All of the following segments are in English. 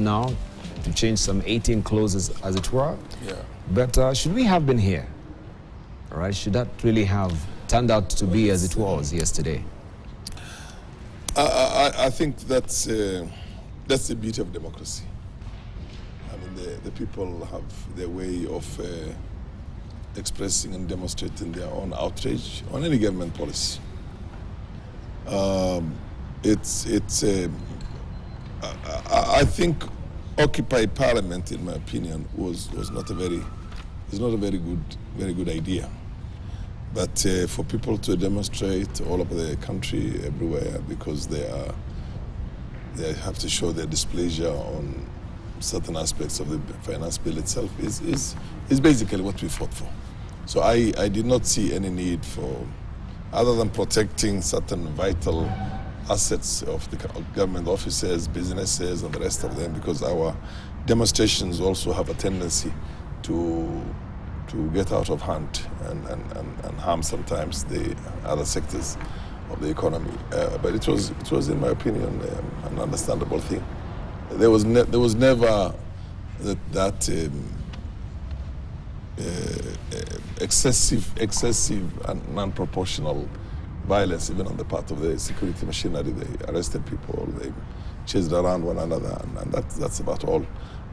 now to change some 18 clauses, as it were. Yeah. But should we have been here? All right, should that really have turned out to be as it was yesterday? I think that's the beauty of democracy. I mean, the people have their way of expressing and demonstrating their own outrage on any government policy. I think Occupy Parliament, in my opinion, is not a very good idea. But for people to demonstrate all over the country, everywhere, because they have to show their displeasure on certain aspects of the finance bill itself is basically what we fought for. So I did not see any need for, other than protecting certain vital assets of the government offices, businesses, and the rest of them, because our demonstrations also have a tendency to get out of hand and harm sometimes the other sectors of the economy. But it was, in my opinion, an understandable thing. There was never that excessive and non-proportional violence, even on the part of the security machinery. They arrested people, they chased around one another, and that's about all.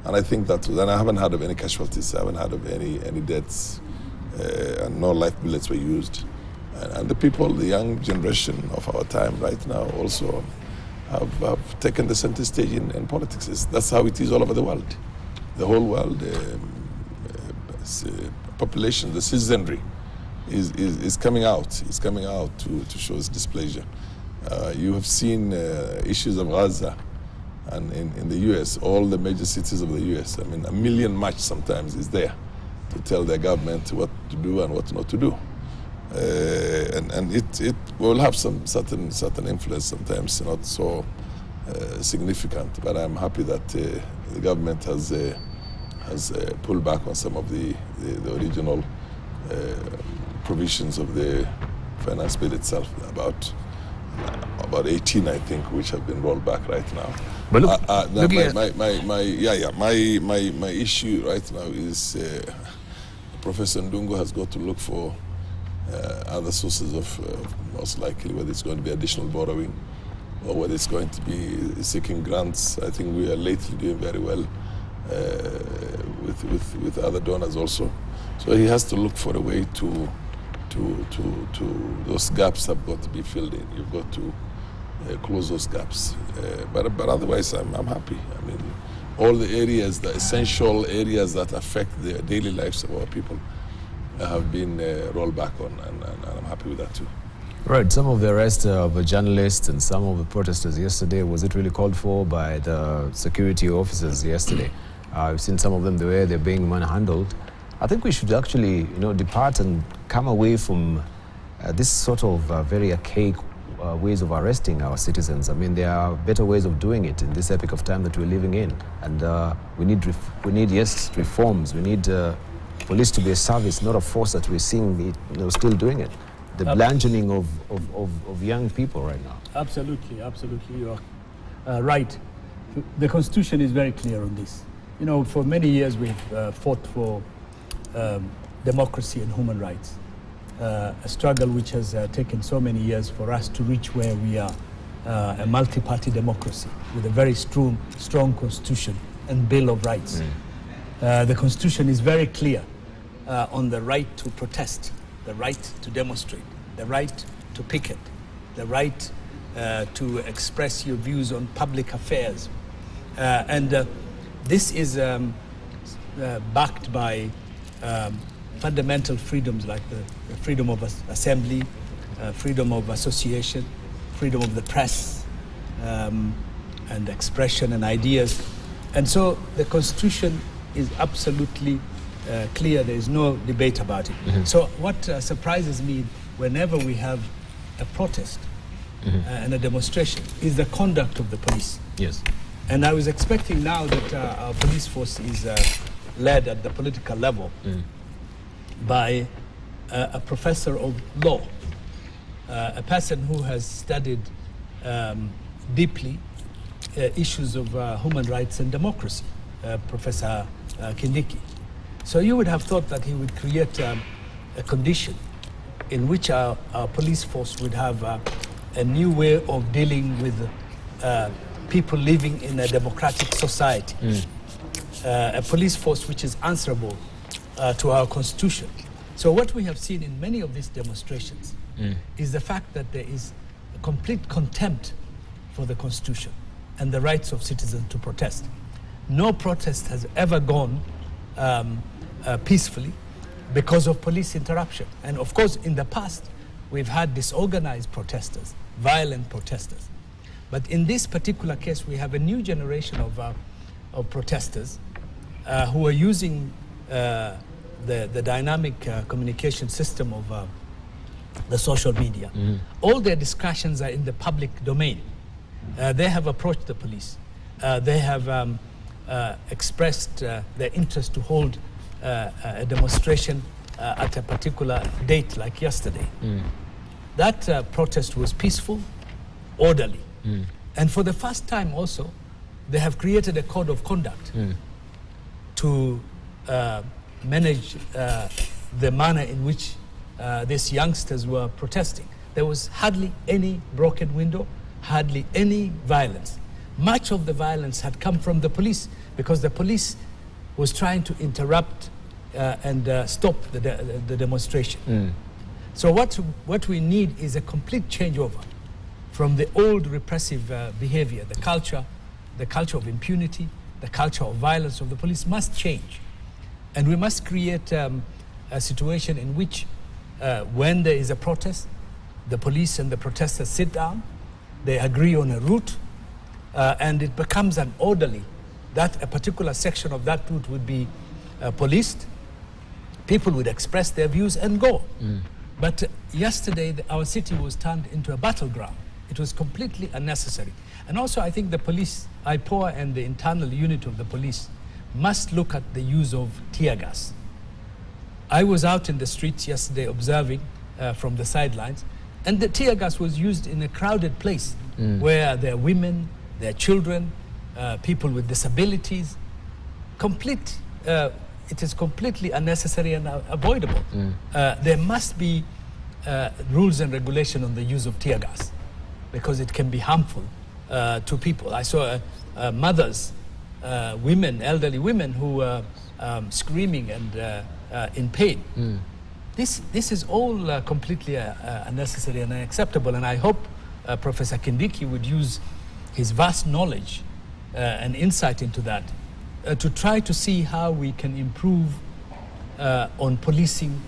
And I think that, and I haven't heard of any casualties, I haven't heard of any deaths, and no life bullets were used. And the people, the young generation of our time right now also have taken the center stage in politics. That's how it is all over the world. The whole world, population, the citizenry is coming out. It's coming out to show its displeasure. You have seen issues of Gaza, and in the U.S., all the major cities of the U.S., I mean, a million march sometimes is there to tell their government what to do and what not to do. And it will have some certain influence sometimes, not so significant. But I'm happy that the government has pulled back on some of the original provisions of the finance bill itself, about 18, I think, which have been rolled back right now. But look, my issue right now is Professor Ndungu has got to look for other sources of most likely, whether it's going to be additional borrowing or whether it's going to be seeking grants. I think we are lately doing very well with other donors also. So he has to look for a way to those gaps have got to be filled in. You've got to close those gaps. But otherwise, I'm happy. I mean, all the areas, the essential areas that affect the daily lives of our people have been rolled back on, and I'm happy with that too. Right, some of the arrest of journalists and some of the protesters yesterday, was it really called for by the security officers yesterday? I've seen some of them the way they're being manhandled. I think we should actually, depart and come away from this sort of very archaic ways of arresting our citizens. I mean, there are better ways of doing it in this epoch of time that we're living in, and we need yes, reforms. We need police to be a service, not a force that we're seeing still doing it. The blanching of young people right now. Absolutely, you are right. The Constitution is very clear on this. For many years we've fought for democracy and human rights, a struggle which has taken so many years for us to reach where we are, a multi-party democracy with a very strong constitution and Bill of Rights. The Constitution is very clear on the right to protest, the right to demonstrate, the right to picket, the right to express your views on public affairs. And this is backed by fundamental freedoms like the freedom of assembly, freedom of association, freedom of the press, and expression and ideas. And so the Constitution is absolutely clear. There is no debate about it. Mm-hmm. So what surprises me whenever we have a protest and a demonstration is the conduct of the police. Yes. And I was expecting now that our police force is led at the political level by a professor of law, a person who has studied deeply issues of human rights and democracy, Professor Kindiki. So you would have thought that he would create a condition in which our police force would have a new way of dealing with people living in a democratic society. A police force which is answerable to our constitution. So what we have seen in many of these demonstrations is the fact that there is a complete contempt for the constitution and the rights of citizens to protest. No protest has ever gone peacefully because of police interruption. And of course, in the past, we've had disorganized protesters, violent protesters. But in this particular case, we have a new generation of protesters who are using the dynamic communication system of the social media. All their discussions are in the public domain. They have approached the police. They have expressed their interest to hold a demonstration at a particular date, like yesterday. That protest was peaceful, orderly. And for the first time also, they have created a code of conduct to manage the manner in which these youngsters were protesting. There was hardly any broken window, hardly any violence. Much of the violence had come from the police because the police was trying to interrupt and stop the demonstration. So what we need is a complete changeover from the old repressive behavior. The culture of impunity, the culture of violence of the police must change. And we must create a situation in which when there is a protest, the police and the protesters sit down, they agree on a route, and it becomes an orderly, that a particular section of that route would be policed, people would express their views and go. But yesterday, our city was turned into a battleground. It was completely unnecessary. And also, I think the police, IPOA and the internal unit of the police must look at the use of tear gas. I was out in the streets yesterday observing from the sidelines, and the tear gas was used in a crowded place where there are women, there are children, people with disabilities. It is completely unnecessary and avoidable. There must be rules and regulation on the use of tear gas because it can be harmful to people. I saw mothers, women, elderly women who were screaming and in pain. This is all completely unnecessary and unacceptable, and I hope Professor Kindiki would use his vast knowledge and insight into that to try to see how we can improve on policing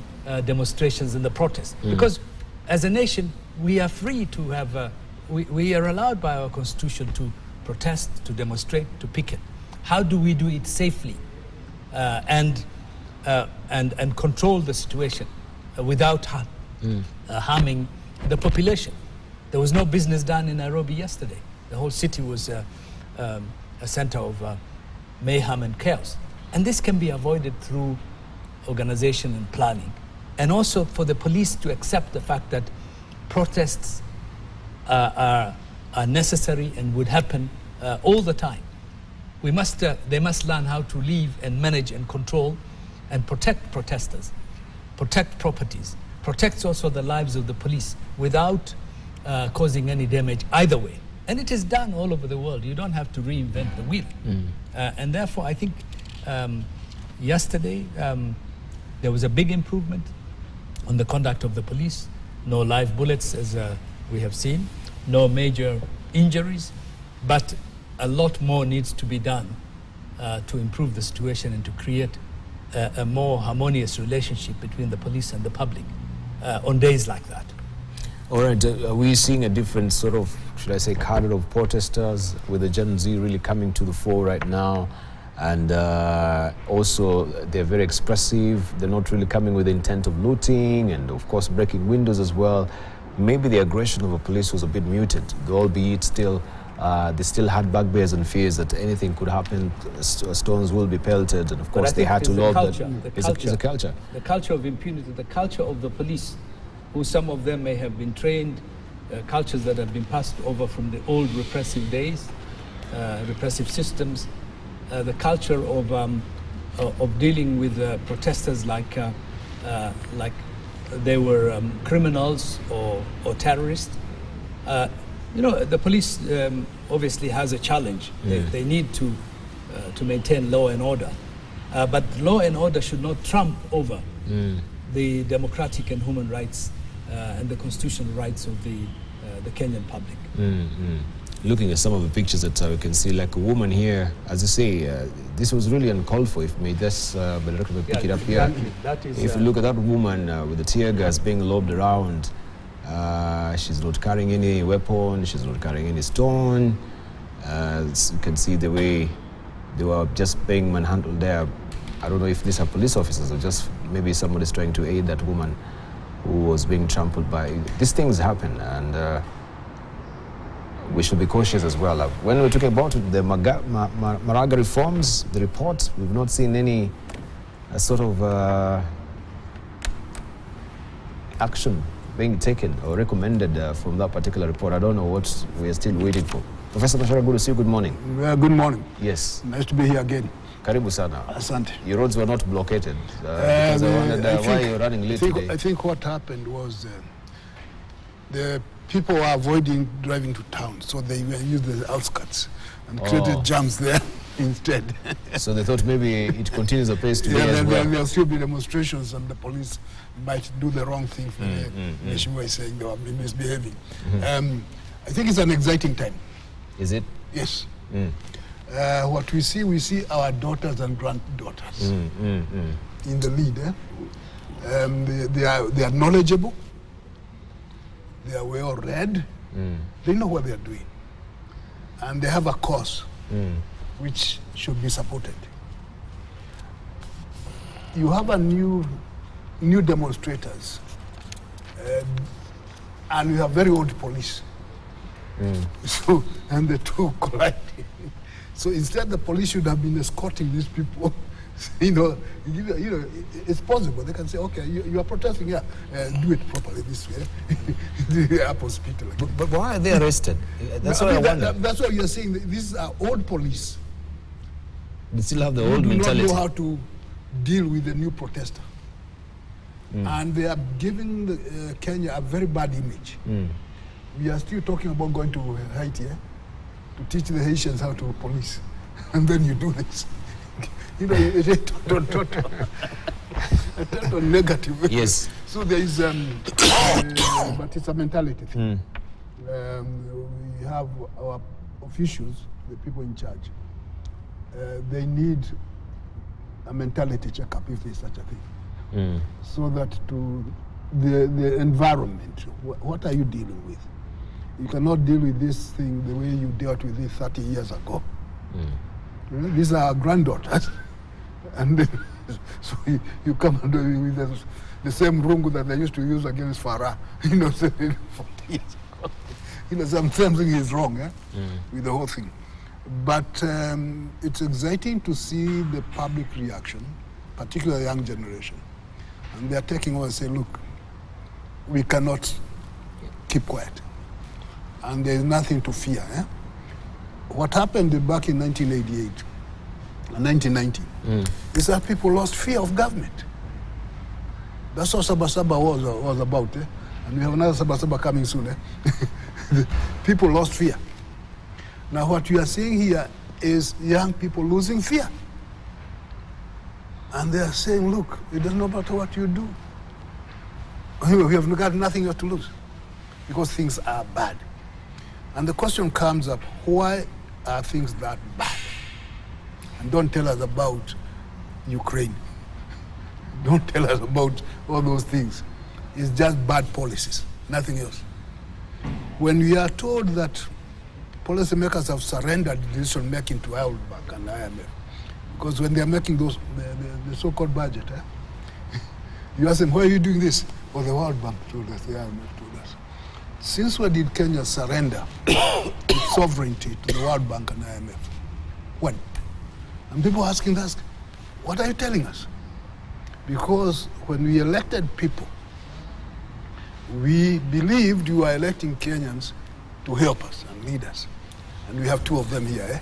demonstrations and the protests. Because as a nation, we are free to have, we are allowed by our constitution to protest, to demonstrate, to picket. How do we do it safely and control the situation without harming the population? There was no business done in Nairobi yesterday. The whole city was a center of mayhem and chaos. And this can be avoided through organization and planning. And also for the police to accept the fact that protests are necessary and would happen all the time. They must learn how to live and manage and control and protect protesters, protect properties, protect also the lives of the police without causing any damage either way. And it is done all over the world. You don't have to reinvent the wheel. And therefore, I think yesterday there was a big improvement on the conduct of the police. No live bullets, as we have seen, no major injuries, but a lot more needs to be done to improve the situation and to create a more harmonious relationship between the police and the public on days like that. All right, are we seeing a different sort of, should I say, cadre of protesters with the Gen Z really coming to the fore right now? And also, they're very expressive. They're not really coming with the intent of looting and, of course, breaking windows as well. Maybe the aggression of the police was a bit muted, though albeit still, they still had bugbears and fears that anything could happen, stones will be pelted, and of course they had to log that. It's a culture. The culture of impunity, the culture of the police, who some of them may have been trained, cultures that have been passed over from the old repressive days, repressive systems, the culture of dealing with protesters like they were criminals or terrorists. The police obviously has a challenge. They need to maintain law and order, but law and order should not trump over the democratic and human rights and the constitutional rights of the Kenyan public. Looking at some of the pictures that we can see, like a woman here, as you say, this was really uncalled for. If may just pick it up here. That is, if you look at that woman with the tear gas being lobbed around, she's not carrying any weapon, she's not carrying any stone. As you can see the way they were just being manhandled there. I don't know if these are police officers or just maybe somebody's trying to aid that woman who was being trampled by. These things happen, and we should be cautious as well. When we're talking about the Maraga reforms, the report, we've not seen any sort of action being taken or recommended from that particular report. I don't know what we are still waiting for. Professor Mashara, good to see you. Good morning. Good morning. Yes. Nice to be here again. Karibu sana. Asante. Your roads were not blockaded. Because I wondered why you're running late today. I think what happened was the people were avoiding driving to town, so they used the outskirts and created jams there instead. So they thought maybe it continues apace today as well. There'll still be demonstrations, and the police might do the wrong thing for the nation by saying they were misbehaving. I think it's an exciting time. Is it? Yes. What we see our daughters and granddaughters in the lead. They are knowledgeable. They are well read. They know what they are doing, and they have a cause which should be supported. You have a new demonstrators, and you have very old police. So, and the two collide. So instead, the police should have been escorting these people. It's possible. They can say, okay, you are protesting here, do it properly this way. The hospital. But why are they arrested? That's what I wonder. That's why you're saying these are old police. They still have the old mentality. They do not know how to deal with the new protester. And they are giving Kenya a very bad image. We are still talking about going to Haiti to teach the Haitians how to police. And then you do this. It's total negative. Yes. So there is, but it's a mentality thing. We have our officials, the people in charge. They need a mentality checkup if there's such a thing, so that to the environment. What are you dealing with? You cannot deal with this thing the way you dealt with it 30 years ago. These are our granddaughters. And then, so you come with the same rungu that they used to use against Farah, 40 years ago. Something is wrong with the whole thing. But it's exciting to see the public reaction, particularly the young generation. And they're taking over and saying, look, we cannot keep quiet. And there's nothing to fear. What happened back in 1988 and 1990 is that people lost fear of government. That's what Sabasaba was about. And we have another Sabasaba coming soon. People lost fear. Now what you are seeing here is young people losing fear. And they are saying, look, it doesn't matter what you do. We have got nothing else to lose because things are bad. And the question comes up, why are things that bad? And don't tell us about Ukraine. Don't tell us about all those things. It's just bad policies, nothing else. When we are told that policymakers have surrendered decision making to World Bank and IMF, because when they are making the so-called budget, you ask them, why are you doing this? Well, the World Bank told us, the IMF told us. Since when did Kenya surrender its sovereignty to the World Bank and IMF? When? And people are asking us, what are you telling us? Because when we elected people, we believed you were electing Kenyans to help us and lead us. and we have two of them here.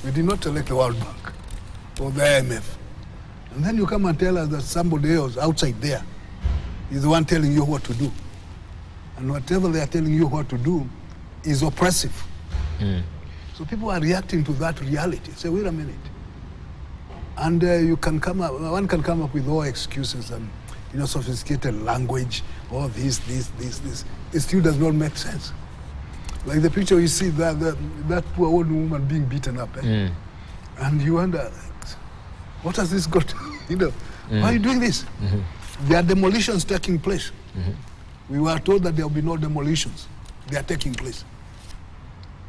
We did not elect the World Bank or the IMF. And then you come and tell us that somebody else outside there is the one telling you what to do. And whatever they are telling you what to do is oppressive. So people are reacting to that reality. Say, wait a minute. And one can come up with all excuses and sophisticated language, all this. It still does not make sense. Like the picture you see, that poor old woman being beaten up. And you wonder, what has this got? Why are you doing this? There are demolitions taking place. We were told that there will be no demolitions. They are taking place.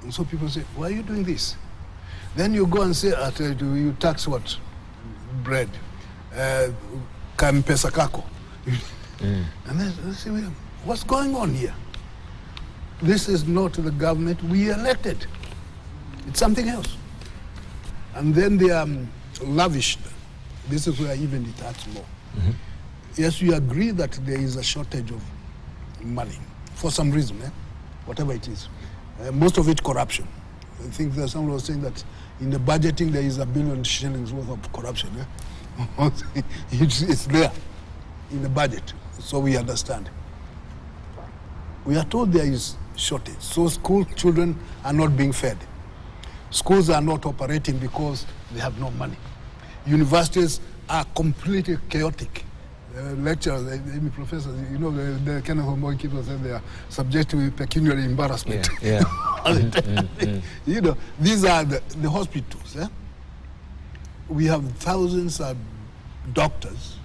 And so people say, why are you doing this? Then you go and say, you tax what? Bread. Kampesa kako. And then they say, what's going on here? This is not the government we elected. It's something else. And then they are lavished. This is where even it hurts more. Yes, we agree that there is a shortage of money for some reason, whatever it is. Most of it corruption. I think that someone was saying that in the budgeting there is $1 billion shillings worth of corruption. It's there in the budget, so we understand. We are told there is shortage, so school children are not being fed. Schools are not operating because they have no money. Universities are completely chaotic. Lecturers, professors, the kind of Homboy people say they are subject to pecuniary embarrassment. These are the hospitals. We have thousands of doctors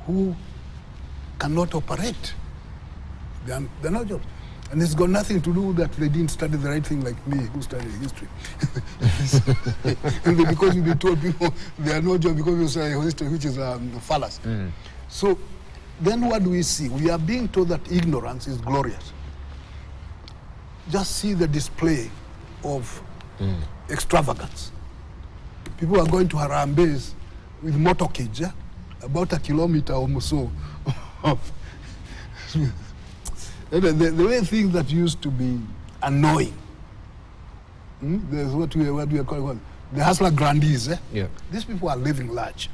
who cannot operate. They're not jobs. And it's got nothing to do with that they didn't study the right thing like me, who studied history. And because we told people there are no jobs because we study history, which is a fallacy. So then what do we see? We are being told that ignorance is glorious. Just see the display of extravagance. People are going to Harambes with motorcades, about 1 kilometer or so. The way things that used to be annoying, there's what we are calling the hustler grandees. These people are living large,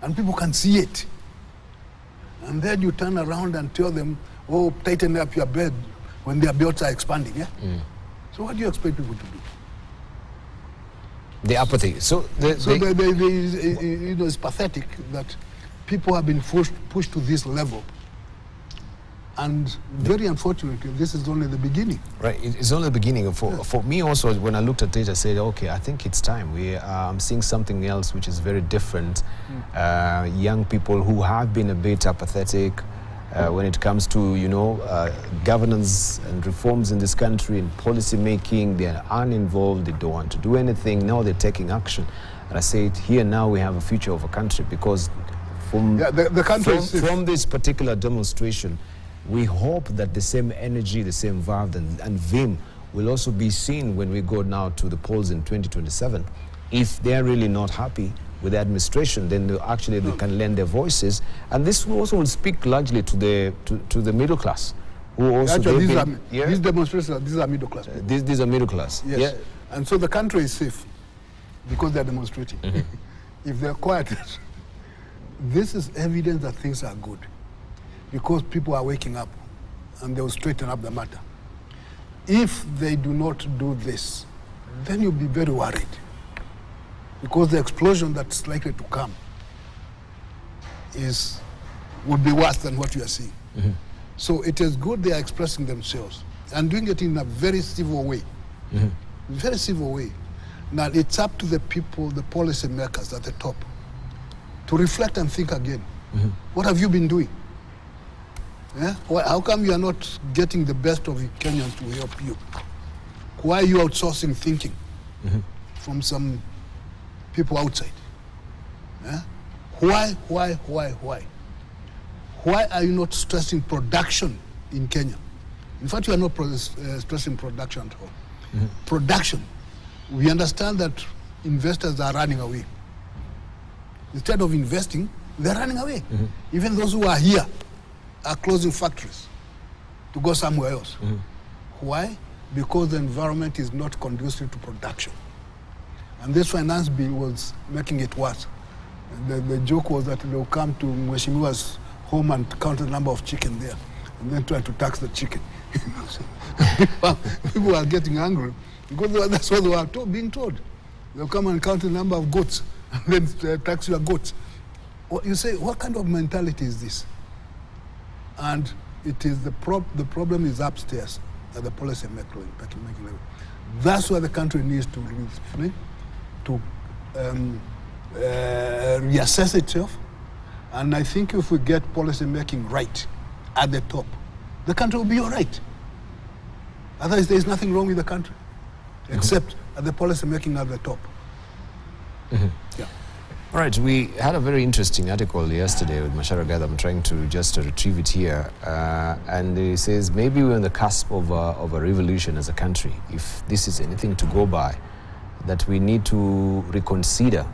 and people can see it. And then you turn around and tell them, "Oh, tighten up your bed," when their belts are expanding. So what do you expect people to do? The apathy. So it's pathetic that people have been pushed to this level. And very unfortunately, this is only the beginning. Right, it's only the beginning. For me also, when I looked at it, I said, okay, I think it's time. I'm seeing something else which is very different. Young people who have been a bit apathetic when it comes to, governance and reforms in this country and policy making. They are uninvolved, they don't want to do anything. Now they're taking action. And I say, here now we have a future of a country, because from this particular demonstration, we hope that the same energy, the same verve and vim will also be seen when we go now to the polls in 2027. If they're really not happy with the administration, then they can lend their voices. And this also will speak largely to the middle class. Who also these demonstrations, these are middle class people. These are middle class. Yes. Yeah. And so the country is safe because they're demonstrating. If they're quiet, this is evidence that things are good, because people are waking up and they will straighten up the matter. If they do not do this, then you'll be very worried, because the explosion that's likely to come would be worse than what you are seeing. So it is good they are expressing themselves and doing it in a very civil way. Very civil way. Now it's up to the people, the policy makers at the top, to reflect and think again. What have you been doing? How come you are not getting the best of Kenyans to help you? Why are you outsourcing thinking from some people outside? Why? Why are you not stressing production in Kenya? In fact, you are not stressing production at all. Production. We understand that investors are running away. Instead of investing, they're running away. Even those who are here are closing factories to go somewhere else. Why? because the environment is not conducive to production. And this finance bill was making it worse. The joke was that they'll come to Mheshimiwa's home and count the number of chicken there, and then try to tax the chicken. People are getting angry because that's what they were being told. They'll come and count the number of goats and then tax your goats. Well, you say, what kind of mentality is this? And it is the problem is upstairs at the policy making level. That's where the country needs to reassess itself. And I think if we get policy making right at the top, the country will be all right. Otherwise, there is nothing wrong with the country, except at the policy making at the top. Mm-hmm. Yeah. All right, we had a very interesting article yesterday with Mashara Gather. I'm trying to just retrieve it here. And it says, maybe we're on the cusp of a revolution as a country. If this is anything to go by, that we need to reconsider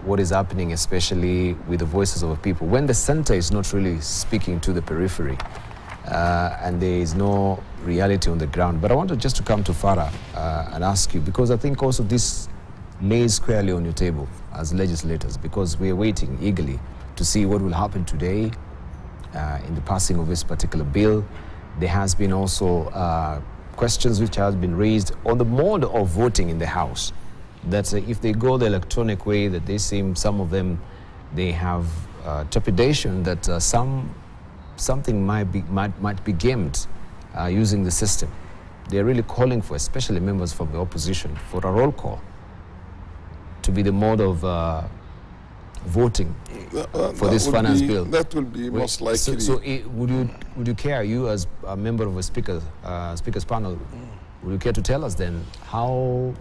what is happening, especially with the voices of the people. When the center is not really speaking to the periphery, and there is no reality on the ground. But I wanted just to come to Farah and ask you, because I think also this lays squarely on your table as legislators, because we are waiting eagerly to see what will happen today in the passing of this particular bill. There has been also questions which have been raised on the mode of voting in the House, that if they go the electronic way, that they seem, some of them, they have trepidation that something might be gamed using the system. They're really calling for, especially members from the opposition, for a roll call to be the mode of voting for this finance bill. That will be most likely. So would you care, you as a member of a speaker's panel, would you care to tell us then how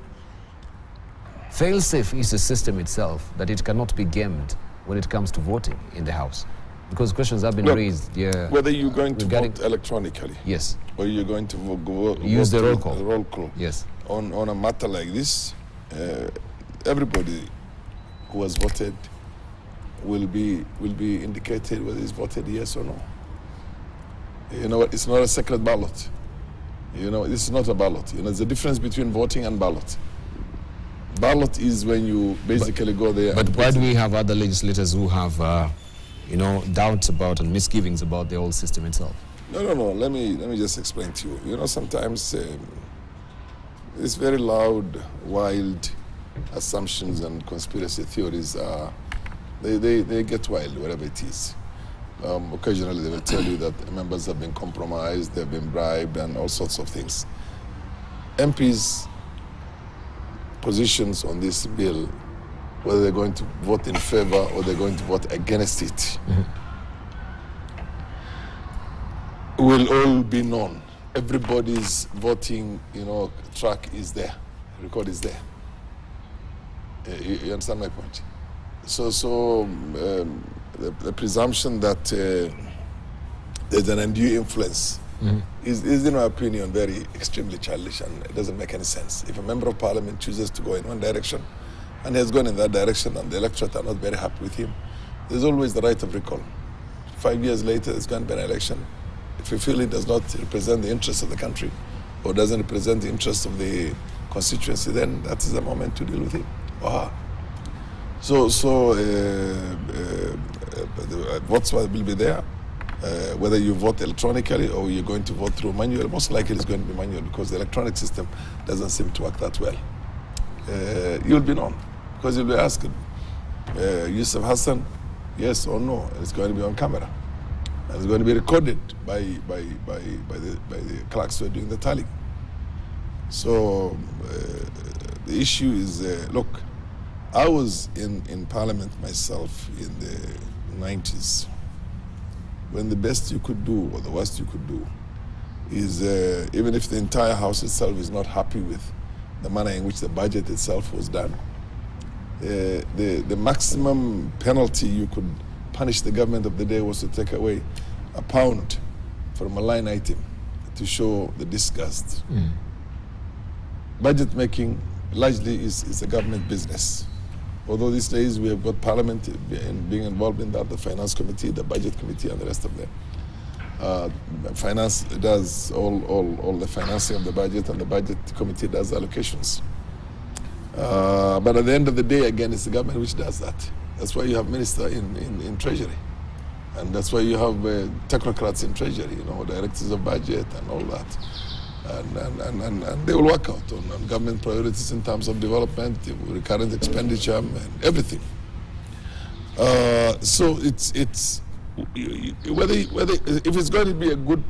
fail-safe is the system itself, that it cannot be gamed when it comes to voting in the House? Because questions have been raised. Yeah, whether you're going to vote electronically, yes, or you're going to use the roll call. The roll call. Yes. On a matter like this, everybody who has voted will be indicated whether he's voted yes or no. You know what? It's not a secret ballot. You know, this is not a ballot. You know, there's a difference between voting and ballot. Ballot is when you basically go there. But why do we have other legislators who have, doubts about and misgivings about the whole system itself? No. Let me just explain to you. You know, sometimes it's very loud, wild assumptions and conspiracy theories they get wild, whatever it is. Occasionally they will tell you that members have been compromised, they've been bribed, and all sorts of things. MPs' positions on this bill, whether they're going to vote in favor or they're going to vote against it, will all be known. Everybody's voting, track is there, record is there. You understand my point? So the presumption that there's an undue influence is, in my opinion, very extremely childish, and it doesn't make any sense. If a member of parliament chooses to go in one direction and has gone in that direction and the electorate are not very happy with him, there's always the right of recall. 5 years later, there's going to be an election. If you feel it does not represent the interests of the country or doesn't represent the interests of the constituency, then that is the moment to deal with it. Votes will be there. Whether you vote electronically or you're going to vote through manual, most likely it's going to be manual because the electronic system doesn't seem to work that well. You'll be known because you'll be asked, Yusuf Hassan, yes or no, and it's going to be on camera. And it's going to be recorded by the clerks who are doing the tally. So the issue is, look, I was in Parliament myself in the 90s, when the best you could do or the worst you could do is, even if the entire House itself is not happy with the manner in which the budget itself was done, the maximum penalty you could punish the government of the day was to take away £1 from a line item to show the disgust. Budget making largely is a government business. Although these days we have got Parliament being involved in that, the Finance Committee, the Budget Committee, and the rest of them. Finance does all the financing of the budget, and the budget committee does allocations. But at the end of the day, again, it's the government which does that. That's why you have minister in treasury. And that's why you have technocrats in treasury, directors of budget and all that. And they will work out on government priorities in terms of development, recurrent expenditure, and everything. So it's whether if it's going to be a good,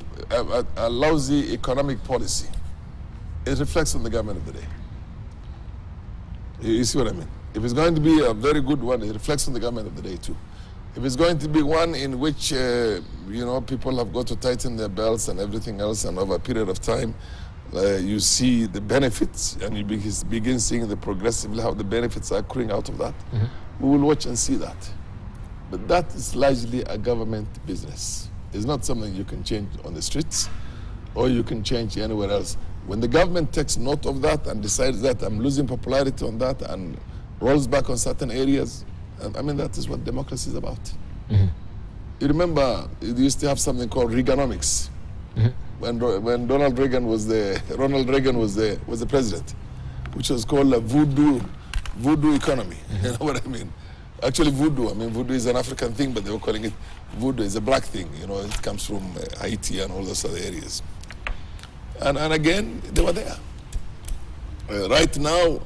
a lousy economic policy, it reflects on the government of the day. You see what I mean? If it's going to be a very good one, it reflects on the government of the day too. If it's going to be one in which people have got to tighten their belts and everything else, and over a period of time, you see the benefits, and you begin seeing the progressively how the benefits are accruing out of that. Mm-hmm. We will watch and see that. But that is largely a government business. It's not something you can change on the streets, or you can change anywhere else. When the government takes note of that and decides that I'm losing popularity on that and rolls back on certain areas, I mean, that is what democracy is about. Mm-hmm. You remember, you used to have something called Reaganomics. Mm-hmm. When Ronald Reagan was the president, which was called a voodoo economy. Mm-hmm. You know what I mean? Actually, voodoo is an African thing, but they were calling it voodoo. It's a black thing. It comes from Haiti and all those other areas. And again, they were there. Right now,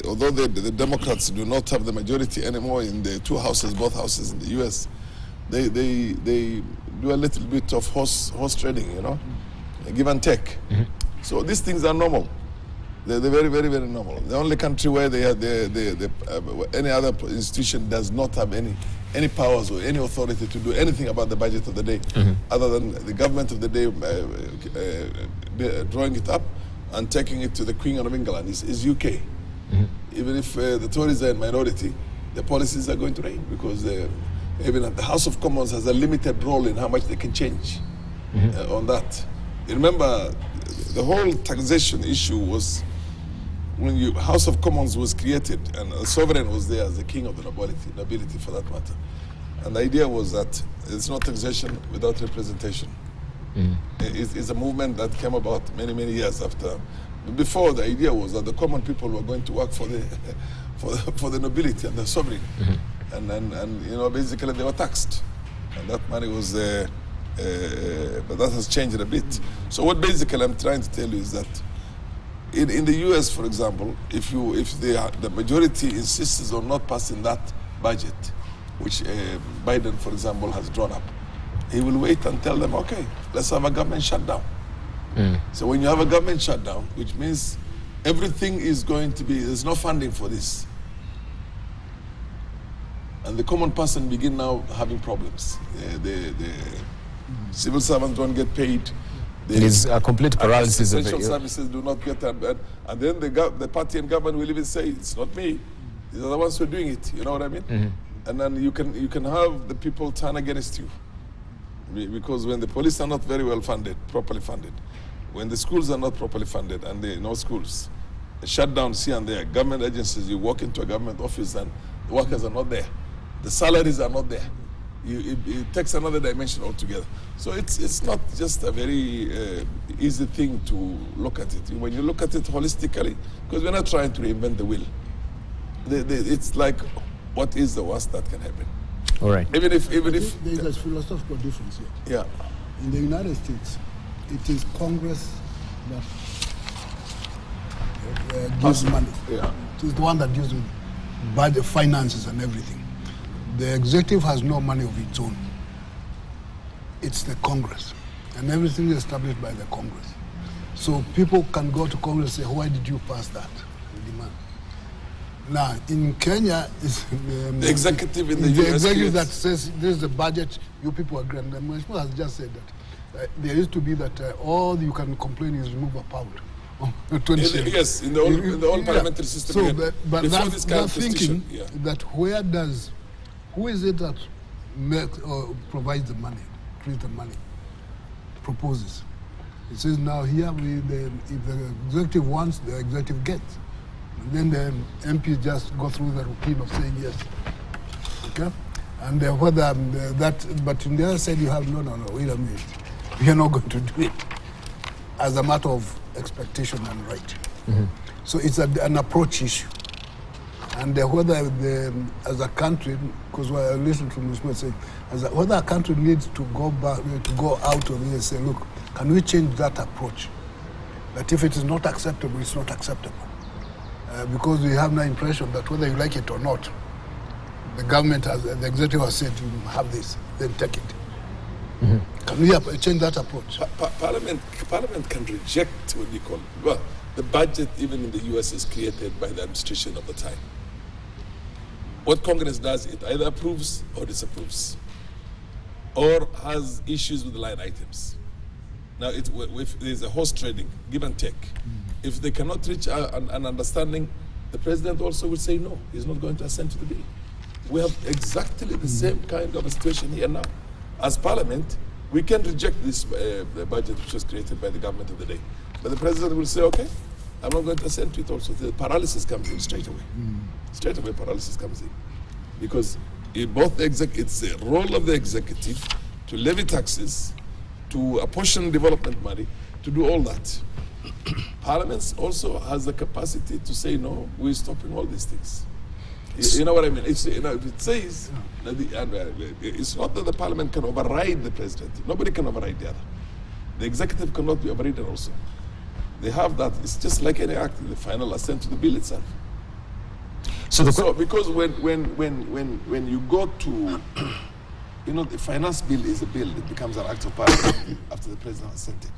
although the Democrats do not have the majority anymore in the both houses in the U.S., they do a little bit of horse trading, give and take. Mm-hmm. So these things are normal. They're very, very, very normal. The only country where any other institution does not have any powers or any authority to do anything about the budget of the day, mm-hmm. other than the government of the day drawing it up and taking it to the Queen of England is UK. Mm-hmm. Even if the Tories are in minority, the policies are going to reign, because even the House of Commons has a limited role in how much they can change mm-hmm. On that. You remember, the whole taxation issue was when House of Commons was created, and a sovereign was there as the king of the nobility for that matter. And the idea was that it's not taxation without representation. Mm. It's a movement that came about many, many years after. Before, the idea was that the common people were going to work for the nobility and the sovereign. Mm-hmm. And basically they were taxed. And that money was but that has changed a bit. So what basically I'm trying to tell you is that in the US, for example, if the majority insists on not passing that budget, which Biden, for example, has drawn up, he will wait and tell them, okay, let's have a government shutdown. Mm. So when you have a government shutdown, which means everything is going to be, there's no funding for this. And the common person begin now having problems. The civil servants don't get paid. It is a complete paralysis. Essential services do not get and then the party and government will even say, it's not me. These are the ones who are doing it. You know what I mean? Mm-hmm. And then you can have the people turn against you. Because when the police are not very well funded, properly funded, when the schools are not properly funded, and there are no schools, shutdowns here and there, government agencies, you walk into a government office and the workers are not there. The salaries are not there. It takes another dimension altogether. So it's not just a very easy thing to look at it. When you look at it holistically, because we're not trying to reinvent the wheel. It's like, what is the worst that can happen? All right. Even if there's a philosophical difference here. Yeah. In the United States, it is Congress that gives money. Yeah. It is the one that gives budget, finances, and everything. The executive has no money of its own. It's the Congress, and everything is established by the Congress. So people can go to Congress and say, why did you pass that? Demand. Now, in Kenya, it's the executive in the US. The executive that says, this is the budget, you people agree. And the Mheshimiwa has just said that there used to be that all you can complain is remove a pound. Yes, in the old parliamentary system. So, but that's thinking that who is it that provides the money, creates the money, proposes? It says now here, if the executive wants, the executive gets. And then the MPs just go through the routine of saying yes. Okay? And whether but on the other side you have, no, wait a minute. We are not going to do it as a matter of expectation and right. So it's an approach issue. And whether as a country, because I listened to Ms. say, whether a country needs to go back, to go out of here and say, look, can we change that approach? That if it is not acceptable, it's not acceptable. Because we have no impression that whether you like it or not, the government has, the executive has said you have this, then take it. Can we change that approach? Parliament can reject what you call it. Well, the budget even in the US is created by the administration of the time. What Congress does, it either approves or disapproves, or has issues with the line items. Now, if there's a horse trading, give and take. If they cannot reach an understanding, the president also will say no, he's not going to assent to the bill. We have exactly the same kind of a situation here now. As Parliament, we can reject this the budget which was created by the government of the day. But the president will say, okay, I'm not going to assent to it also. The paralysis comes in straight away. Straight away paralysis comes in. Because it's the role of the executive to levy taxes, to apportion development money, to do all that. Parliament also has the capacity to say, no, we're stopping all these things. You know what I mean? If it says, that it's not that the Parliament can override the president. Nobody can override the other. The executive cannot be overridden also. They have that. It's just like any act, the final assent to the bill itself. So because when you go to, the finance bill is a bill, it becomes an act of Parliament after the president has sent it.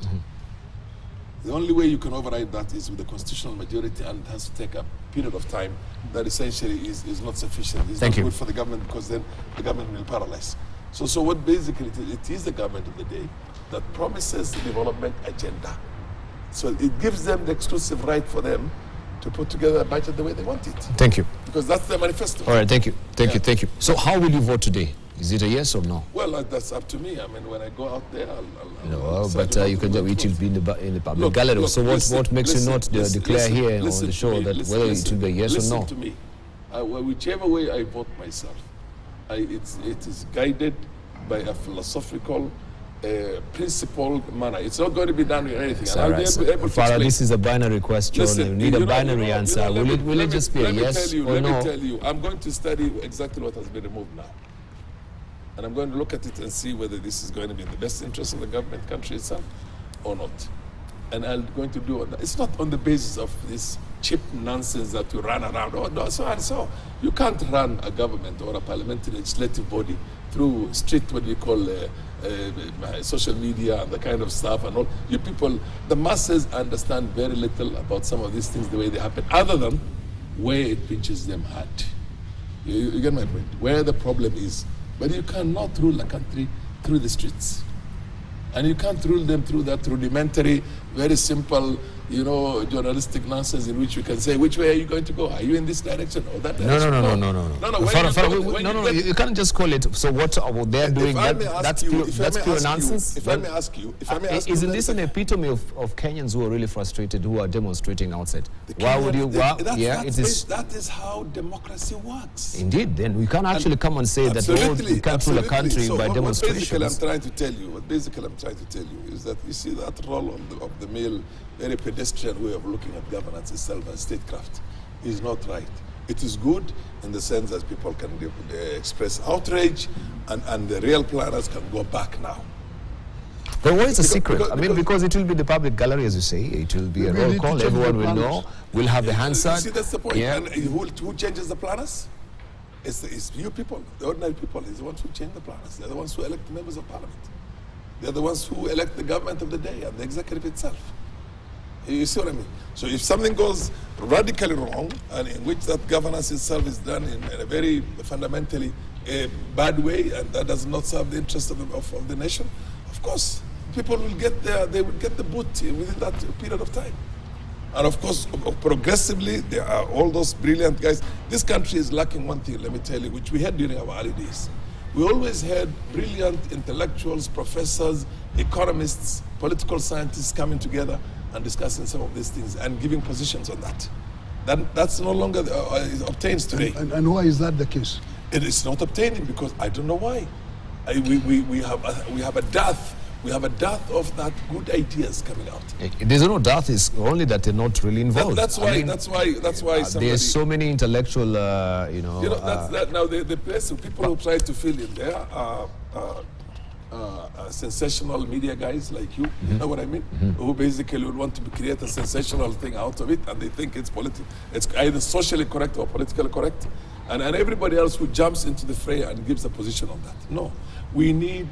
The only way you can override that is with the constitutional majority, and it has to take a period of time that essentially is not sufficient. It's not good for the government, because then the government will paralyze. So what basically it is the government of the day that promises the development agenda. So it gives them the exclusive right for them to put together a budget the way they want it. Thank you. Because that's their manifesto. All right, thank you. Thank you. So how will you vote today? Is it a yes or no? Well, that's up to me. I mean, when I go out there, I'll but you can it will be in the public gallery. So what makes you not declare here on the show that whether it will be a yes or no? Listen to me. Whichever way I vote myself, it is guided by a philosophical, principled manner. It's not going to be done with anything. And I'll be able to explain. This is a binary question. You need a binary answer. Will it just be a yes or no? Let me tell you, I'm going to study exactly what has been removed now. And I'm going to look at it and see whether this is going to be in the best interest of the government, country itself, or not. And I'm going to do it. It's not on the basis of this cheap nonsense that you run around. Oh, no, so and so. You can't run a government or a parliamentary legislative body through strict, what you call social media and the kind of stuff and all. You people, the masses understand very little about some of these things the way they happen, other than where it pinches them hard. You get my point? Where the problem is. But you cannot rule a country through the streets. And you can't rule them through that rudimentary, very simple, journalistic nonsense in which you can say, which way are you going to go? Are you in this direction or that direction? No. You can't just call it. So what they're doing, that's pure nonsense? If I may ask you. Isn't this an epitome of Kenyans who are really frustrated, who are demonstrating outside? Why would you? That is how democracy works. Indeed. Then we can't actually come and say that we can't rule a country by demonstrations. What basically I'm trying to tell you is that you see that role of the male, very pedestrian way of looking at governance itself as statecraft is not right. It is good in the sense that people can express outrage, and the real planners can go back now. But what is the secret? Because it will be the public gallery, as you say. It will be a roll call. Everyone will know. We'll have the Hansard. See, that's the point. Yeah. And who changes the planners? It's you people, the ordinary people. Is the ones who change the planners. They're the ones who elect the members of parliament. They're the ones who elect the government of the day and the executive itself. You see what I mean? So if something goes radically wrong, and in which that governance itself is done in a very fundamentally bad way, and that does not serve the interest of the nation, of course, people will get they will get the boot within that period of time. And of course, progressively, there are all those brilliant guys. This country is lacking one thing, let me tell you, which we had during our early days. We always had brilliant intellectuals, professors, economists, political scientists coming together and discussing some of these things and giving positions on that. That's no longer obtains today. And why is that the case? It is not obtaining because I don't know why. We have a dearth. We have a dearth of that good ideas coming out. There's no doubt. It's only that they're not really involved. That's why. That's why. Somebody, there's so many intellectual, now the person, people who try to fill in there are sensational media guys like you. You know what I mean? Who basically would want to create a sensational thing out of it, and they think it's it's either socially correct or politically correct, and everybody else who jumps into the fray and gives a position on that. No, we need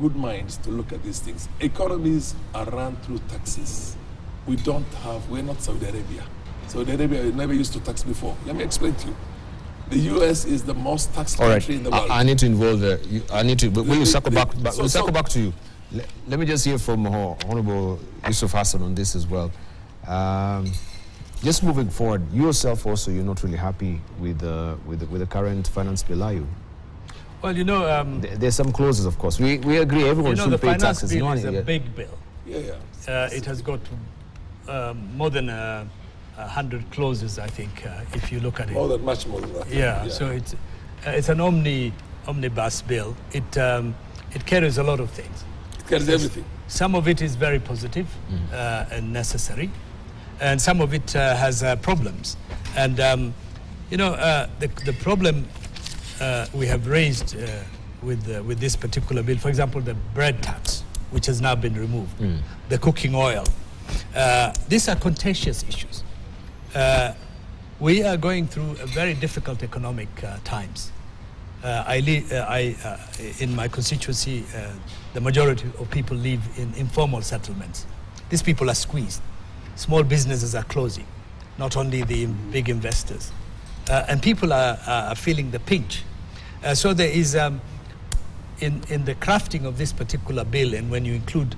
good minds to look at these things. Economies are run through taxes. We're not Saudi Arabia. Saudi Arabia never used to tax before. Let me explain to you. The US is the most taxed country in the world. I need to involve we'll circle back. We'll circle back to you. Let me just hear from Honorable Yusuf Hassan on this as well. Just moving forward, you yourself also, you're not really happy with the current finance bill, are you? Well, there's some clauses, of course. We agree everyone should pay taxes. The finance bill is a big bill. Yeah. It has got more than 100 clauses, I think, if you look at it. Much more than that. Yeah. So it's an omnibus bill. It carries a lot of things. It carries everything. Some of it is very positive and necessary, and some of it has problems. And the problem we have raised with this particular bill, for example, the bread tax, which has now been removed, the cooking oil. These are contentious issues. We are going through a very difficult economic times. In my constituency, the majority of people live in informal settlements. These people are squeezed. Small businesses are closing, not only the big investors. And people are feeling the pinch. So there is, in the crafting of this particular bill, and when you include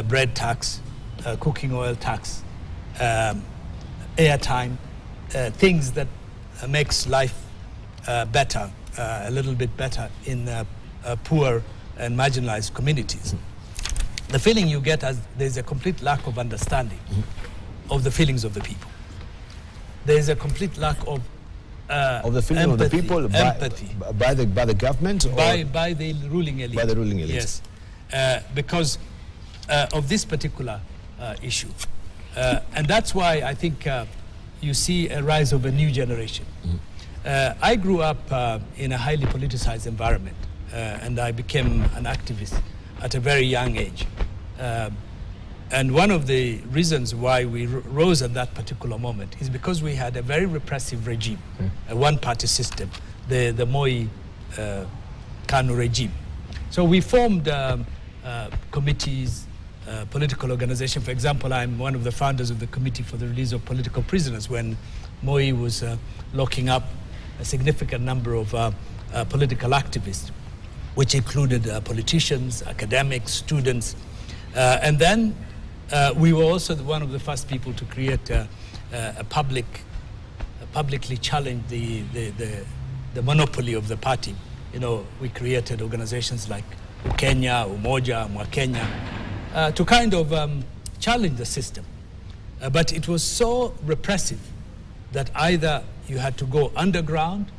bread tax, cooking oil tax, airtime, things that makes life better, a little bit better in poor and marginalized communities. The feeling you get as there's a complete lack of understanding of the feelings of the people. There's a complete lack of the feeling empathy, of the people by the government, by the ruling elite. By the ruling elite. Yes, because of this particular issue, and that's why I think you see a rise of a new generation. I grew up in a highly politicized environment, and I became an activist at a very young age. And one of the reasons why we rose at that particular moment is because we had a very repressive regime, a one-party system, the Moi Kanu regime. So we formed committees, political organization. For example, I'm one of the founders of the Committee for the Release of Political Prisoners when Moi was locking up a significant number of political activists, which included politicians, academics, students. And then we were also one of the first people to create publicly challenge the monopoly of the party. We created organizations like Ukenya, Umoja, Mwakenya, to kind of challenge the system. But it was so repressive that either you had to go underground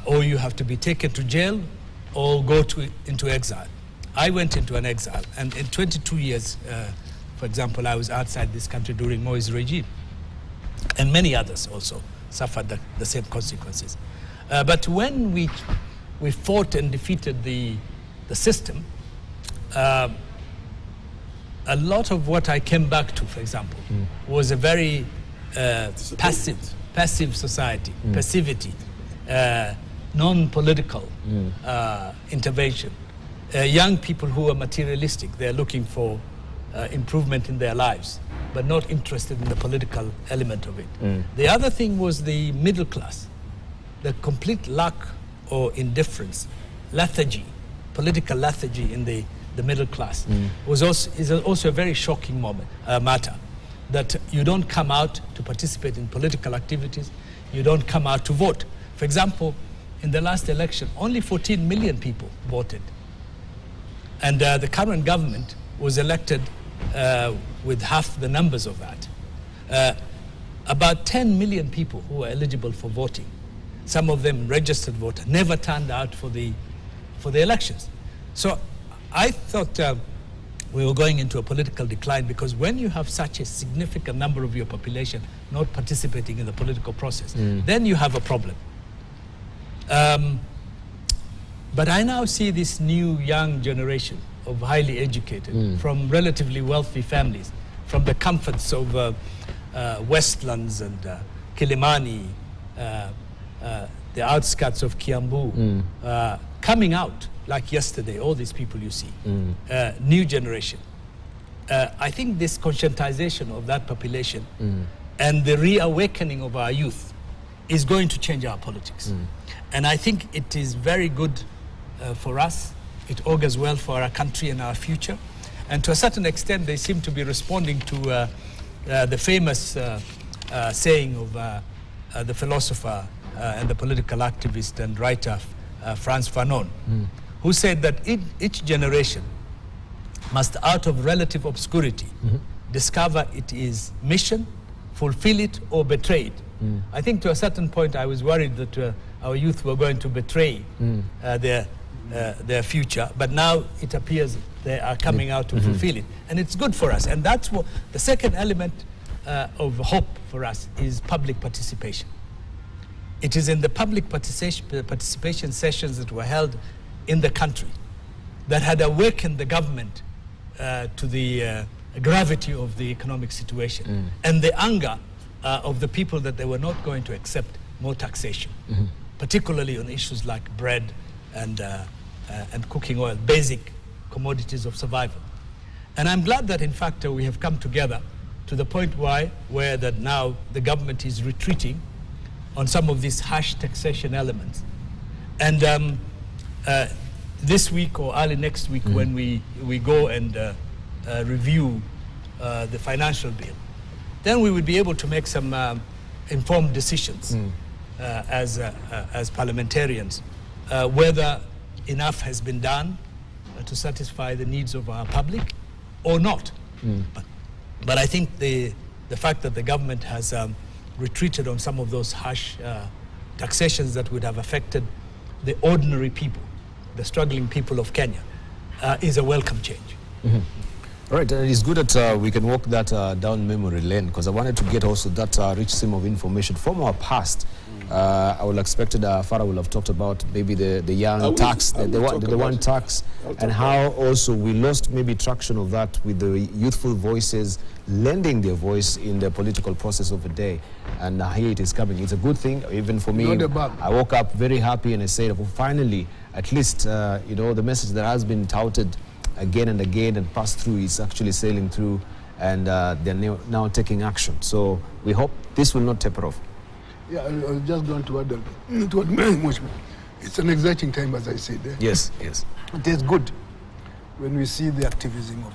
or you have to be taken to jail or go into exile. I went into an exile, and in 22 years, for example, I was outside this country during Moi's regime, and many others also suffered the same consequences. But when we fought and defeated the system, a lot of what I came back to, for example, was a very passive society, passivity, non-political intervention. Young people who are materialistic, they're looking for improvement in their lives, but not interested in the political element of it. The other thing was the middle class, the complete lack or indifference, lethargy, political lethargy in the middle class is also a very shocking matter, that you don't come out to participate in political activities, you don't come out to vote. For example, in the last election, only 14 million people voted. And the current government was elected with half the numbers of that. About 10 million people who were eligible for voting some of them registered voter, never turned out for the elections. So I thought we were going into a political decline, because when you have such a significant number of your population not participating in the political process, then you have a problem. But I now see this new young generation of highly educated, from relatively wealthy families, from the comforts of Westlands and Kilimani, the outskirts of Kiambu, coming out like yesterday, all these people you see, new generation. I think this conscientization of that population and the reawakening of our youth is going to change our politics. And I think it is very good for us. It augurs well for our country and our future. And to a certain extent, they seem to be responding to the famous saying of the philosopher and the political activist and writer Frantz Fanon, who said that each generation must, out of relative obscurity, discover its mission, fulfill it, or betray it. I think to a certain point I was worried that our youth were going to betray their future, but now it appears they are coming out to fulfill it. And it's good for us. And that's what the second element of hope for us is public participation. It is in the public participation sessions that were held in the country that had awakened the government to the gravity of the economic situation and the anger of the people that they were not going to accept more taxation, particularly on issues like bread and cooking oil, basic commodities of survival. And I'm glad that, in fact, we have come together to the point where that now the government is retreating on some of these harsh taxation elements. And this week or early next week, when we go and review the financial bill, then we will be able to make some informed decisions as parliamentarians, whether enough has been done to satisfy the needs of our public or not. But I think the fact that the government has retreated on some of those harsh taxations that would have affected the ordinary people, the struggling people of Kenya, is a welcome change. All right, and it's good that we can walk that down memory lane, because I wanted to get also that rich stream of information from our past. I would have expected Farah will have talked about maybe the young tax, the one tax, and how also we lost maybe traction of that with the youthful voices lending their voice in the political process of the day. And here it is coming. It's a good thing, even for me. I woke up very happy and I said, well, finally, at least, you know, the message that has been touted again and again and passed through is actually sailing through, and they're now taking action. So we hope this will not taper off. Yeah, I was just going to add it's an exciting time, as I said. Yes, yes. It is good when we see the activism of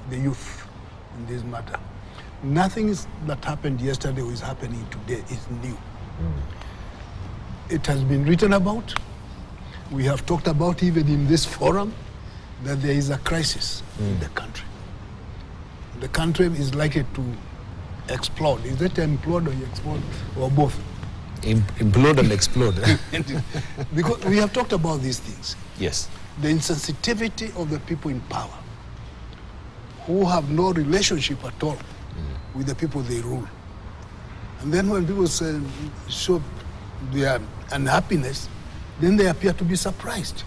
the youth in this matter. Nothing that happened yesterday or is happening today is new. It has been written about. We have talked about even in this forum that there is a crisis in the country. The country is likely to explode. Is it implode or explode, or both? Implode and explode. Because we have talked about these things. Yes. The insensitivity of the people in power, who have no relationship at all with the people they rule. And then when people show their unhappiness, then they appear to be surprised.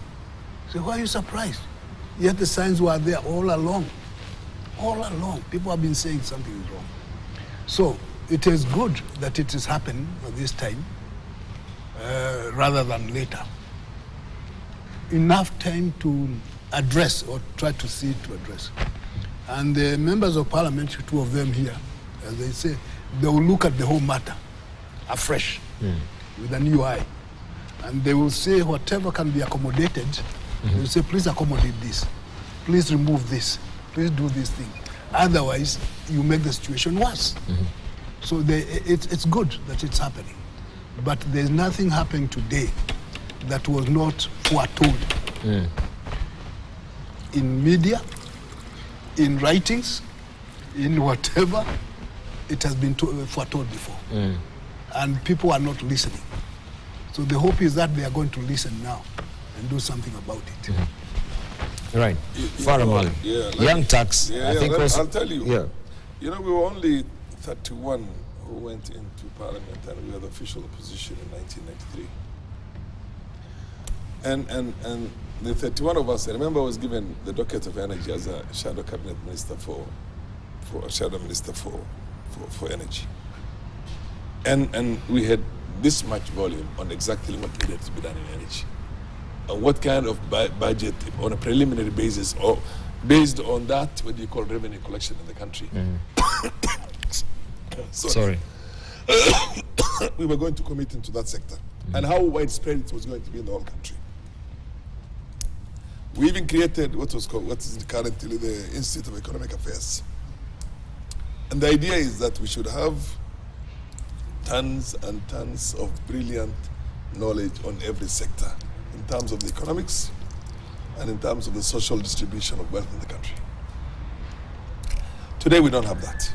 So why are you surprised? Yet the signs were there all along. All along, people have been saying something is wrong. So it is good that it is happening at this time rather than later. Enough time to address or try to see to address. And the members of parliament, two of them here, as they say, they will look at the whole matter afresh with a new eye. And they will say whatever can be accommodated, they will say, please accommodate this, please remove this, please do this thing. Otherwise, you make the situation worse. So it's good that it's happening. But there's nothing happening today that was not foretold. In media, in writings, in whatever, it has been foretold before. And people are not listening. So the hope is that they are going to listen now and do something about it. Right. Faramal, young tax. Yeah, I think I'll tell you. Yeah. You know, we were only 31 who went into Parliament, and we were the official opposition in 1993. And the 31 of us, I remember I was given the docket of energy as a shadow cabinet minister for energy. And we had this much volume on exactly what needed to be done in energy. And what kind of budget on a preliminary basis, or based on that, what do you call revenue collection in the country? Sorry. We were going to commit into that sector, and how widespread it was going to be in the whole country. We even created what is currently the Institute of Economic Affairs. And the idea is that we should have tons and tons of brilliant knowledge on every sector in terms of the economics and in terms of the social distribution of wealth in the country. Today we don't have that.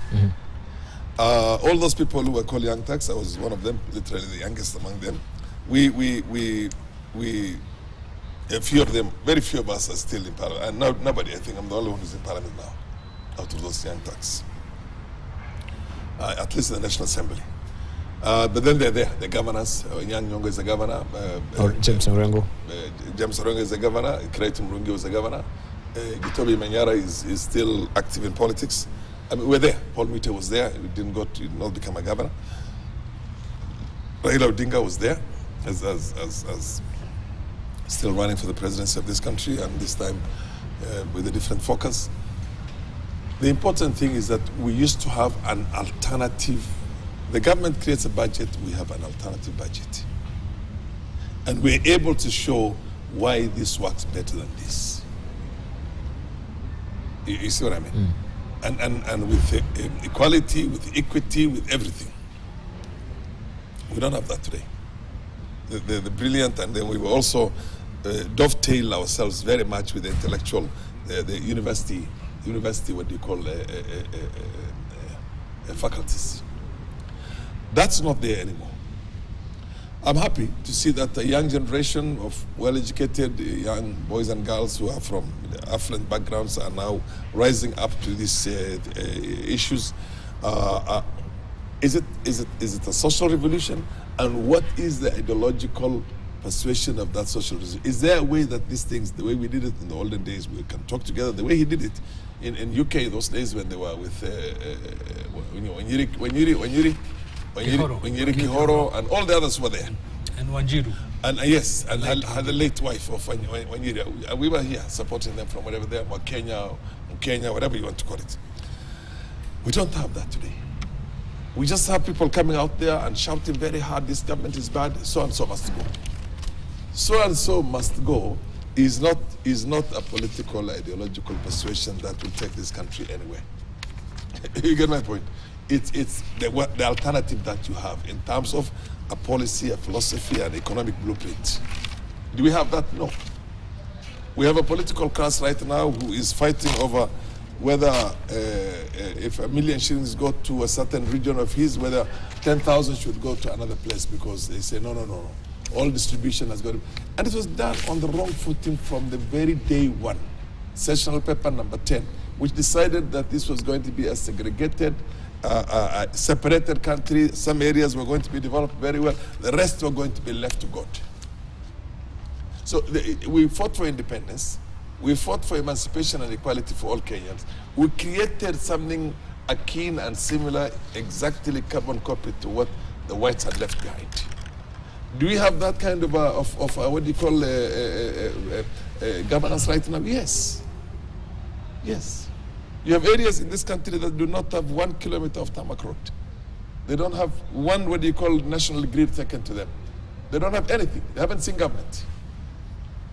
All those people who were called young tax, I was one of them, literally the youngest among them. A few of them, very few of us are still in Parliament. And nobody, I think I'm the only one who's in Parliament now, out of those young tax. At least in the National Assembly. But then they're there, the governors. Nyang Nyong'o is the governor. James Orengo. James Orengo is the governor. Kiraitu Murungi was the governor. Gitobi Manyara is still active in politics. I mean, we're there. Paul Mute was there. He did not become a governor. Raila Odinga was there as still running for the presidency of this country, and this time with a different focus. The important thing is that we used to have an alternative. The government creates a budget, we have an alternative budget. And we're able to show why this works better than this. You see what I mean? And with equality, with equity, with everything. We don't have that today. The brilliant, and then we will also dovetail ourselves very much with the intellectual, the university, what do you call faculties. That's not there anymore. I'm happy to see that a young generation of well-educated young boys and girls who are from affluent backgrounds are now rising up to these issues. Is it a social revolution? And what is the ideological persuasion of that social revolution? Is there a way that these things, the way we did it in the olden days, we can talk together? The way he did it in UK those days when they were with Wanyiri Kihoro, and all the others were there. And Wanjiru. And yes, and had the late wife of Wanyiri. We were here supporting them from wherever they are, Kenya, whatever you want to call it. We don't have that today. We just have people coming out there and shouting very hard, this government is bad, so and so must go. So and so must go is not a political, ideological persuasion that will take this country anywhere. You get my point? It's the alternative that you have in terms of a policy, a philosophy, an economic blueprint. Do we have that? No. We have a political class right now who is fighting over whether if 1 million shillings go to a certain region of his, whether 10,000 should go to another place, because they say, no. All distribution has got to... And it was done on the wrong footing from the very day one. Sessional paper number 10, which decided that this was going to be a segregated, separated country. Some areas were going to be developed very well. The rest were going to be left to God. So we fought for independence. We fought for emancipation and equality for all Kenyans. We created something akin and similar, exactly carbon copy to what the whites had left behind. Do we have that kind of what do you call governance right now? Yes. Yes. You have areas in this country that do not have 1 kilometer of tarmac road. They don't have one, what do you call, national grid taken to them. They don't have anything. They haven't seen government.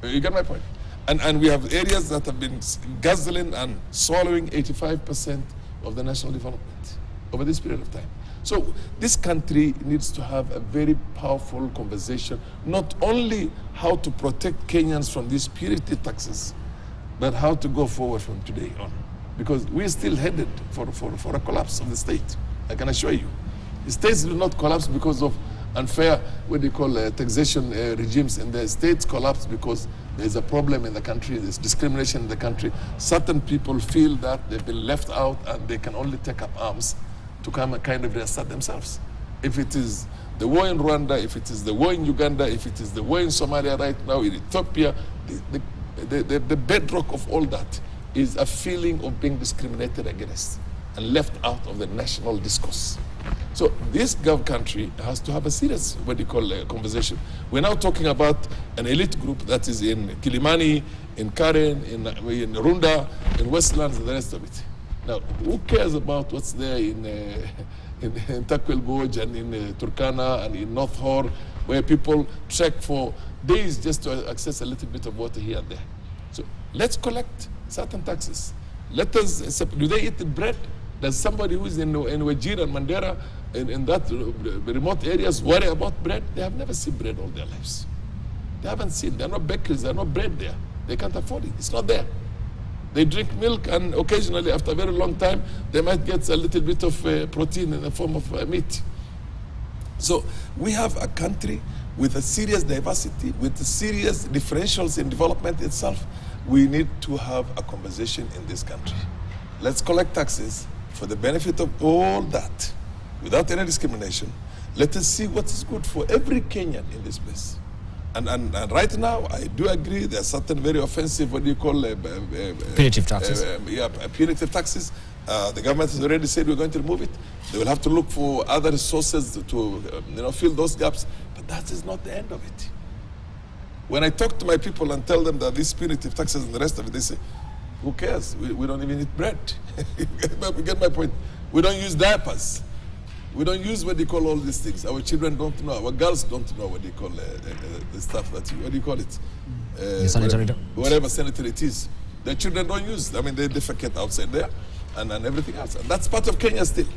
You get my point? And we have areas that have been guzzling and swallowing 85% of the national development over this period of time. So this country needs to have a very powerful conversation, not only how to protect Kenyans from these purity taxes, but how to go forward from today on. Because we're still headed for a collapse of the state, I can assure you. The states will not collapse because of unfair, what do you call, taxation regimes in the states collapse because there's a problem in the country, there's discrimination in the country. Certain people feel that they've been left out and they can only take up arms to come and kind of reassert themselves. If it is the war in Rwanda, if it is the war in Uganda, if it is the war in Somalia right now, in Ethiopia, the bedrock of all that is a feeling of being discriminated against and left out of the national discourse. So this country has to have a serious, what do you call, conversation. We're now talking about an elite group that is in Kilimani, in Karen, in Runda, in Westlands, and the rest of it. Now, who cares about what's there in Takwel Gorge and in Turkana and in North Hor, where people trek for days just to access a little bit of water here and there? So let's collect certain taxes. Let us, do they eat the bread? Does somebody who is in Wajir and Mandera, in that remote areas, worry about bread? They have never seen bread all their lives. They haven't seen, there are no bakeries, there are no bread there. They can't afford it, it's not there. They drink milk, and occasionally, after a very long time, they might get a little bit of protein in the form of meat. So we have a country with a serious diversity, with serious differentials in development itself. We need to have a conversation in this country. Let's collect taxes for the benefit of all that, without any discrimination. Let us see what is good for every Kenyan in this place. And right now, I do agree there are certain very offensive, what do you call, punitive taxes. Punitive taxes. The government has already said we're going to remove it. They will have to look for other resources to fill those gaps. But that is not the end of it. When I talk to my people and tell them that these punitive taxes and the rest of it, they say, who cares? We don't even eat bread. You get my point? We don't use diapers. We don't use what they call all these things. Our children don't know. Our girls don't know what they call the stuff that what do you call it? Sanitary. Whatever sanitary it is. The children don't use. I mean, they defecate outside there and everything else. And that's part of Kenya still.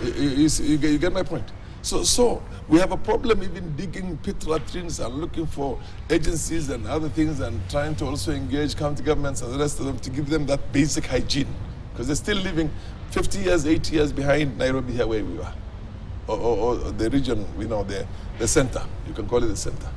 You get my point? So we have a problem even digging pit latrines and looking for agencies and other things and trying to also engage county governments and the rest of them to give them that basic hygiene. Because they're still living 50 years, 80 years behind Nairobi here where we are. Or the region, the center. You can call it the center.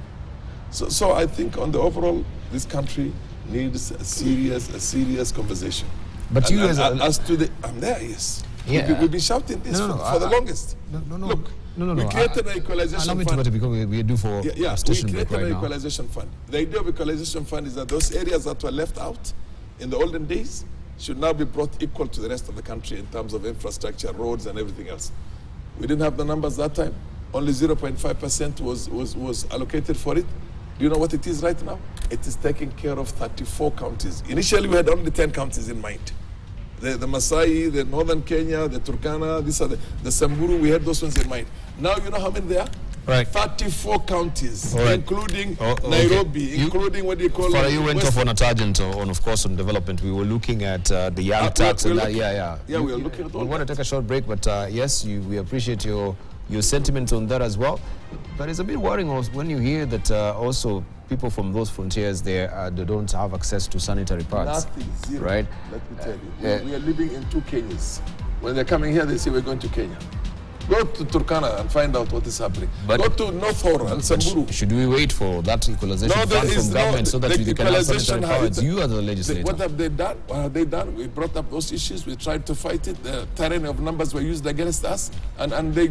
So I think on the overall, this country needs a serious conversation. But you as I'm there, yes. Yeah. We've been shouting this for the longest. Look, we created an equalization fund. Because we do for we created an equalization fund. The idea of equalization fund is that those areas that were left out in the olden days should now be brought equal to the rest of the country in terms of infrastructure, roads, and everything else. We didn't have the numbers that time. Only 0.5% was allocated for it. Do you know what it is right now? It is taking care of 34 counties. Initially, we had only 10 counties in mind. The Masai, the Northern Kenya, the Turkana, these are the Samburu, we had those ones in mind. Now you know how many there are? Right. 34 counties, right. Including Nairobi, including what you call... You went off on a tangent of course, on development. We were looking at the young tax. We are looking at all We want to take a short break, but yes, we appreciate your sentiments on that as well. But it's a bit worrying also when you hear that also people from those frontiers there, they don't have access to sanitary pads. Nothing, zero. Right? Let me tell you, we are living in two Kenyas. When they're coming here, they say we're going to Kenya. Go to Turkana and find out what is happening. But go to North Hor and Samburu. Should we wait for that equalization fund from government so that we can have sanitary pads? You are the legislator. What have they done? What have they done? We brought up those issues. We tried to fight it. The tyranny of numbers were used against us, and they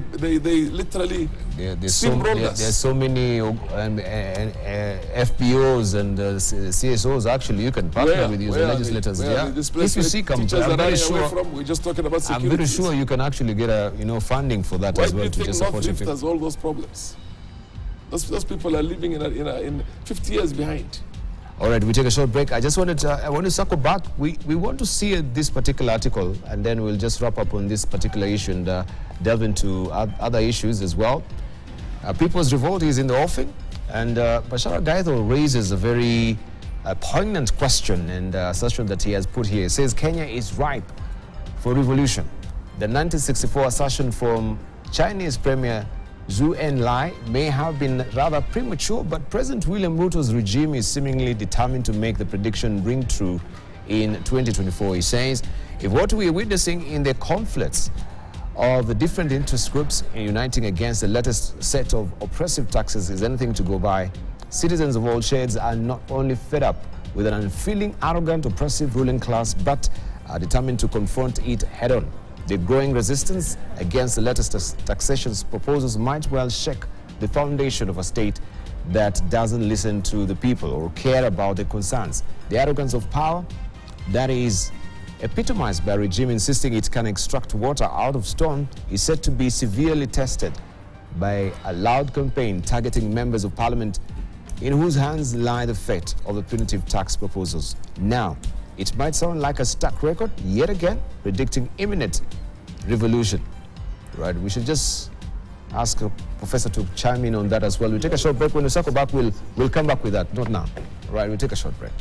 literally steamrolled us. There's so many FBOs and CSOs. Actually, you can partner with these legislators. If you see, I'm very sure. We're just talking about security. I'm very sure you can actually get funding for that as well to just support North Rift has all those problems? Those people are living in 50 years behind. All right, we take a short break. I want to circle back. We want to see this particular article, and then we'll just wrap up on this particular issue and delve into other issues as well. People's Revolt is in the offing, and Bashara Gaitho raises a very poignant question and assertion that he has put here. He says Kenya is ripe for revolution. The 1964 assertion from Chinese Premier Zhou Enlai may have been rather premature, but President William Ruto's regime is seemingly determined to make the prediction ring true in 2024. He says, if what we are witnessing in the conflicts of the different interest groups uniting against the latest set of oppressive taxes is anything to go by, citizens of all shades are not only fed up with an unfeeling, arrogant, oppressive ruling class, but are determined to confront it head-on. The growing resistance against the latest taxation proposals might well shake the foundation of a state that doesn't listen to the people or care about their concerns. The arrogance of power that is epitomized by a regime insisting it can extract water out of stone is said to be severely tested by a loud campaign targeting members of parliament in whose hands lie the fate of the punitive tax proposals. Now, it might sound like a stuck record, yet again, predicting imminent revolution. Right? We should just ask a professor to chime in on that as well. We'll take a short break. When we circle back, we'll come back with that. Not now. Right? We'll take a short break.